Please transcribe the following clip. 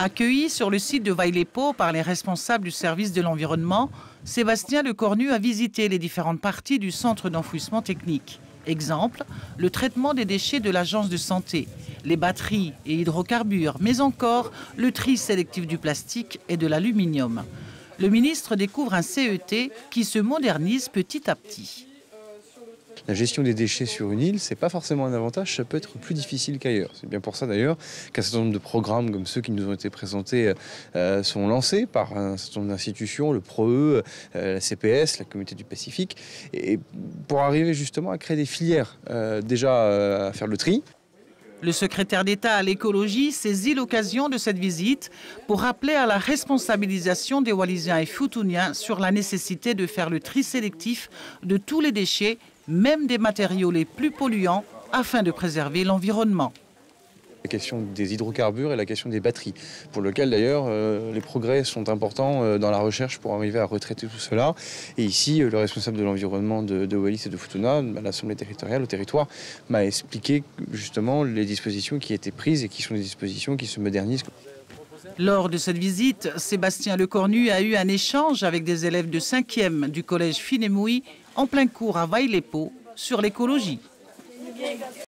Accueilli sur le site de Vaille-les-Pots par les responsables du service de l'environnement, Sébastien Lecornu a visité les différentes parties du centre d'enfouissement technique. Exemple, le traitement des déchets de l'agence de santé, les batteries et hydrocarbures, mais encore le tri sélectif du plastique et de l'aluminium. Le ministre découvre un CET qui se modernise petit à petit. La gestion des déchets sur une île, ce n'est pas forcément un avantage, ça peut être plus difficile qu'ailleurs. C'est bien pour ça d'ailleurs qu'un certain nombre de programmes comme ceux qui nous ont été présentés sont lancés par un certain nombre d'institutions, le PROE, la CPS, la Communauté du Pacifique, et pour arriver justement à créer des filières, déjà à faire le tri. Le secrétaire d'État à l'écologie saisit l'occasion de cette visite pour rappeler à la responsabilisation des Wallisiens et Futuniens sur la nécessité de faire le tri sélectif de tous les déchets, même des matériaux les plus polluants, afin de préserver l'environnement. La question des hydrocarbures et la question des batteries, pour lequel d'ailleurs les progrès sont importants dans la recherche pour arriver à retraiter tout cela. Et ici, le responsable de l'environnement de Wallis et de Futuna, à l'Assemblée territoriale, au territoire, m'a expliqué justement les dispositions qui étaient prises et qui sont des dispositions qui se modernisent. Lors de cette visite, Sébastien Lecornu a eu un échange avec des élèves de 5e du collège Finemouy en plein cours à Vaille-les-Pots sur l'écologie.